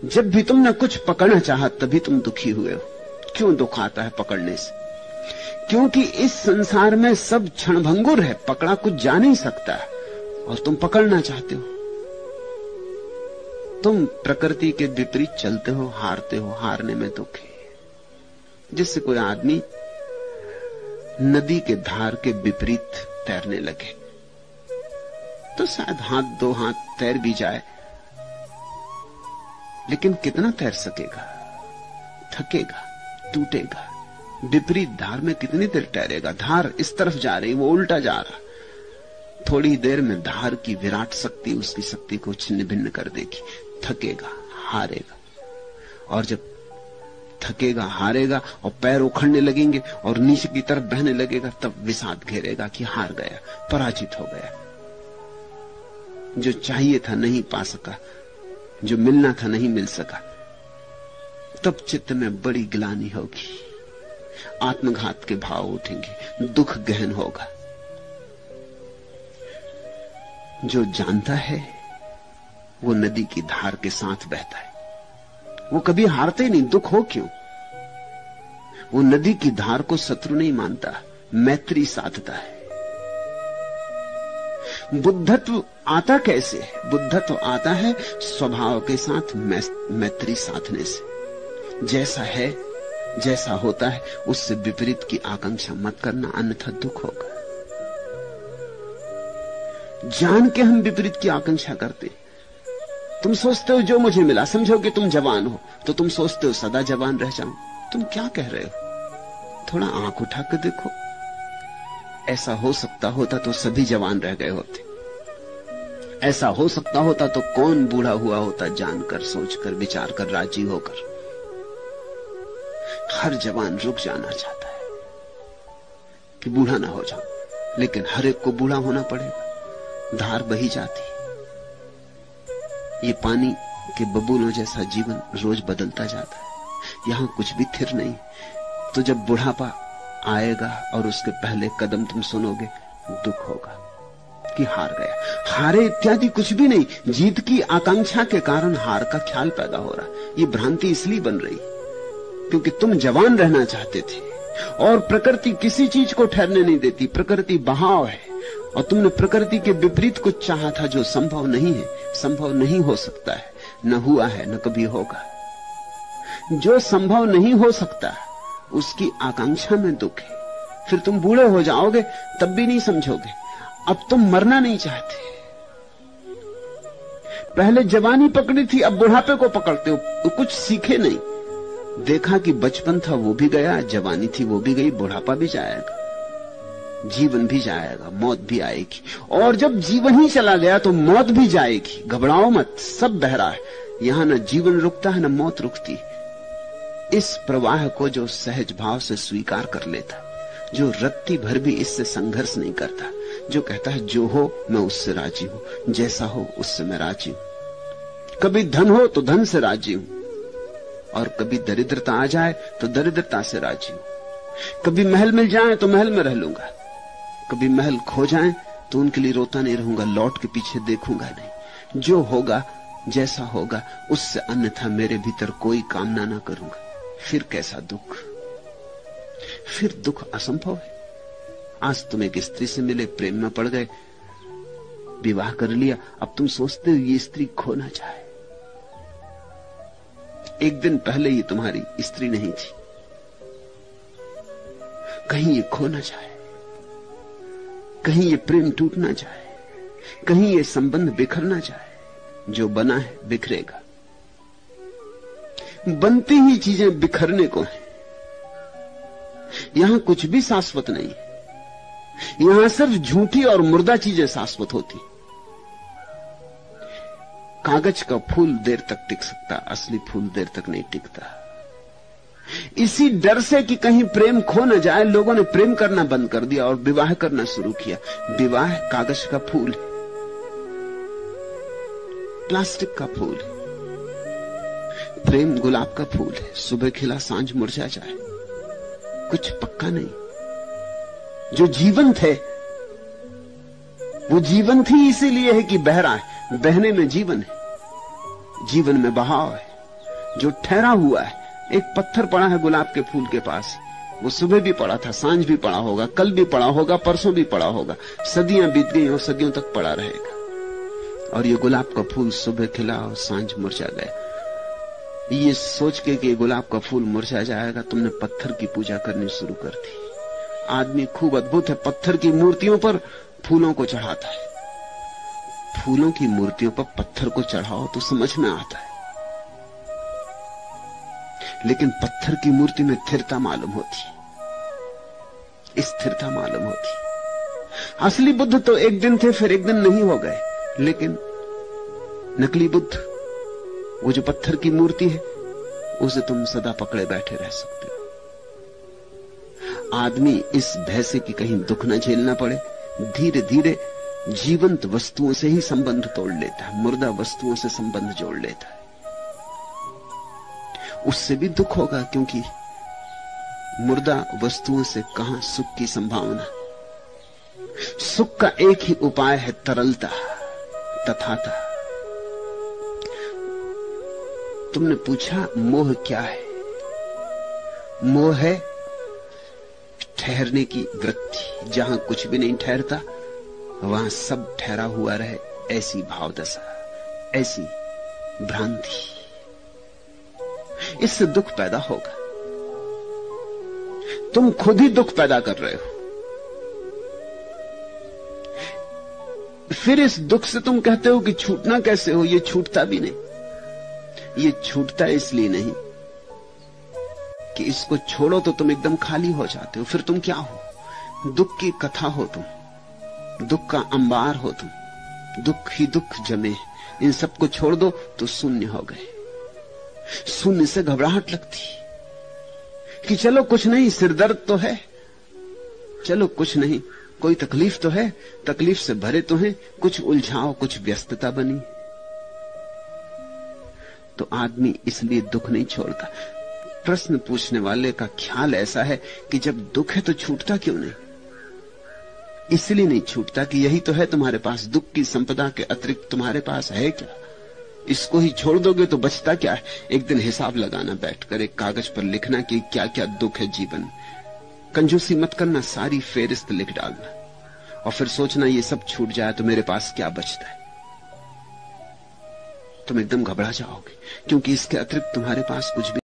जब भी तुमने कुछ पकड़ना चाहा तभी तुम दुखी हुए हो। क्यों दुख आता है पकड़ने से? क्योंकि इस संसार में सब क्षणभंगुर है, पकड़ा कुछ जा नहीं सकता और तुम पकड़ना चाहते हो। तुम प्रकृति के विपरीत चलते हो, हारते हो, हारने में दुख है। जिससे कोई आदमी नदी के धार के विपरीत तैरने लगे तो शायद हाथ दो हाथ तैर भी जाए, लेकिन कितना तैर सकेगा? थकेगा, टूटेगा। विपरीत धार में कितनी देर तैरेगा? धार इस तरफ जा रही, वो उल्टा जा रहा। थोड़ी देर में धार की विराट शक्ति उसकी शक्ति को छिन्न भिन्न कर देगी। थकेगा, हारेगा, और जब थकेगा, हारेगा और पैर उखड़ने लगेंगे और नीचे की तरफ बहने लगेगा, तब विषाद घेरेगा कि हार गया, पराजित हो गया। जो चाहिए था नहीं पा सका, जो मिलना था नहीं मिल सका, तब चित्त में बड़ी ग्लानि होगी, आत्मघात के भाव उठेंगे, दुख गहन होगा। जो जानता है वो नदी की धार के साथ बहता है, वो कभी हारते नहीं। दुख हो क्यों? वो नदी की धार को शत्रु नहीं मानता, मैत्री साधता है। बुद्धत्व आता कैसे है? बुद्धत्व आता है स्वभाव के साथ मैत्री साधने से। जैसा है, जैसा होता है, उससे विपरीत की आकांक्षा मत करना, अन्यथा दुख होगा। जान के हम विपरीत की आकांक्षा करते। तुम सोचते हो जो मुझे मिला, समझो कि तुम जवान हो तो तुम सोचते हो सदा जवान रह जाऊं। तुम क्या कह रहे हो? थोड़ा आंख उठा के देखो। ऐसा हो सकता होता तो सभी जवान रह गए होते। ऐसा हो सकता होता तो कौन बूढ़ा हुआ होता, जानकर, सोचकर, विचार कर, राजी होकर। हर जवान रुक जाना चाहता है कि बूढ़ा ना हो जाऊं, लेकिन हर एक को बूढ़ा होना पड़ेगा। धार बही जाती, ये पानी के बबूलों जैसा जीवन रोज बदलता जाता है। यहां कुछ भी थिर नहीं। तो जब बुढ़ापा आएगा और उसके पहले कदम तुम सुनोगे, दुख होगा कि हार गया। हारे इत्यादि कुछ भी नहीं, जीत की आकांक्षा के कारण हार का ख्याल पैदा हो रहा। ये भ्रांति इसलिए बन रही क्योंकि तुम जवान रहना चाहते थे, और प्रकृति किसी चीज को ठहरने नहीं देती। प्रकृति बहाव है, और तुमने प्रकृति के विपरीत कुछ चाहा था जो संभव नहीं है, संभव नहीं हो सकता है, न हुआ है, न कभी होगा। जो संभव नहीं हो सकता उसकी आकांक्षा में दुख है। फिर तुम बूढ़े हो जाओगे तब भी नहीं समझोगे। अब तुम मरना नहीं चाहते। पहले जवानी पकड़ी थी, अब बुढ़ापे को पकड़ते हो। तो कुछ सीखे नहीं। देखा कि बचपन था वो भी गया, जवानी थी वो भी गई, बुढ़ापा भी जाएगा, जीवन भी जाएगा, मौत भी आएगी। और जब जीवन ही चला गया तो मौत भी जाएगी। घबराओ मत, सब बह रहा है। यहां न जीवन रुकता है न मौत रुकती। इस प्रवाह को जो सहज भाव से स्वीकार कर लेता, जो रत्ती भर भी इससे संघर्ष नहीं करता, जो कहता है जो हो मैं उससे राजी हूं, जैसा हो उससे मैं राजी हूं। कभी धन हो तो धन से राजी हूं, और कभी दरिद्रता आ जाए तो दरिद्रता से राजी हूं। कभी महल मिल जाए तो महल में रह लूंगा, कभी महल खो जाए तो उनके लिए रोता नहीं रहूंगा, लौट के पीछे देखूंगा नहीं। जो होगा, जैसा होगा, उससे अन्यथा मेरे भीतर कोई कामना ना करूंगा। फिर कैसा दुख? फिर दुख असंभव है। आज तुम एक स्त्री से मिले, प्रेम में पड़ गए, विवाह कर लिया, अब तुम सोचते हो ये स्त्री खो ना जाए। एक दिन पहले ये तुम्हारी स्त्री नहीं थी, कहीं ये खो ना जाए, कहीं ये प्रेम टूट ना जाए, कहीं ये संबंध बिखर ना जाए। जो बना है बिखरेगा। बनती ही चीजें बिखरने को हैं। यहां कुछ भी शाश्वत नहीं है। यहां सिर्फ झूठी और मुर्दा चीजें शाश्वत होती। कागज का फूल देर तक टिक सकता, असली फूल देर तक नहीं टिकता। इसी डर से कि कहीं प्रेम खो न जाए, लोगों ने प्रेम करना बंद कर दिया और विवाह करना शुरू किया। विवाह कागज का फूल है, प्लास्टिक का फूल है। प्रेम गुलाब का फूल है, सुबह खिला सांझ मुरझा जाए, कुछ पक्का नहीं। जो जीवंत है वो जीवंत ही इसीलिए है कि बह रहा है। बहने में जीवन है, जीवन में बहाव है। जो ठहरा हुआ है। एक पत्थर पड़ा है गुलाब के फूल के पास, वो सुबह भी पड़ा था, सांझ भी पड़ा होगा, कल भी पड़ा होगा, परसों भी पड़ा होगा, सदियां बीत गई और सदियों तक पड़ा रहेगा। और ये गुलाब का फूल सुबह खिला और सांझ मुरझा गया। ये सोच के कि गुलाब का फूल मुरझा जाएगा, तुमने पत्थर की पूजा करनी शुरू कर दी। आदमी खूब अद्भुत है, पत्थर की मूर्तियों पर फूलों को चढ़ाता है। फूलों की मूर्तियों पर पत्थर को चढ़ाओ तो समझ में आता है, लेकिन पत्थर की मूर्ति में स्थिरता मालूम होती, स्थिरता मालूम होती। असली बुद्ध तो एक दिन थे फिर एक दिन नहीं हो गए, लेकिन नकली बुद्ध, वो जो पत्थर की मूर्ति है, उसे तुम सदा पकड़े बैठे रह सकते हो। आदमी इस भय से कि कहीं दुख न झेलना पड़े, धीरे धीरे जीवंत वस्तुओं से ही संबंध तोड़ लेता है, मुर्दा वस्तुओं से संबंध जोड़ लेता है। उससे भी दुख होगा, क्योंकि मुर्दा वस्तुओं से कहां सुख की संभावना। सुख का एक ही उपाय है, तरलता, तथाता। तुमने पूछा मोह क्या है? मोह है ठहरने की वृत्ति। जहां कुछ भी नहीं ठहरता वहां सब ठहरा हुआ रहे, ऐसी भावदशा, ऐसी भ्रांति। इससे दुख पैदा होगा। तुम खुद ही दुख पैदा कर रहे हो। फिर इस दुख से तुम कहते हो कि छूटना कैसे हो? ये छूटता भी नहीं। ये छूटता इसलिए नहीं कि इसको छोड़ो तो तुम एकदम खाली हो जाते हो। फिर तुम क्या हो? दुख की कथा हो तुम, दुख का अंबार हो तुम, दुख ही दुख जमे। इन सबको छोड़ दो तो शून्य हो गए। शून्य से घबराहट लगती कि चलो कुछ नहीं, सिरदर्द तो है, चलो कुछ नहीं, कोई तकलीफ तो है, तकलीफ से भरे तो हैं, कुछ उलझाओ, कुछ व्यस्तता बनी। तो आदमी इसलिए दुख नहीं छोड़ता। प्रश्न पूछने वाले का ख्याल ऐसा है कि जब दुख है तो छूटता क्यों नहीं? इसलिए नहीं छूटता कि यही तो है तुम्हारे पास, दुख की संपदा के अतिरिक्त तुम्हारे पास है क्या? इसको ही छोड़ दोगे तो बचता क्या है? एक दिन हिसाब लगाना, बैठकर एक कागज पर लिखना कि क्या क्या दुख है जीवन। कंजूसी मत करना, सारी फेरिस्त लिख डालना और फिर सोचना ये सब छूट जाए तो मेरे पास क्या बचता है। तुम एकदम घबरा जाओगे, क्योंकि इसके अतिरिक्त तुम्हारे पास कुछ भी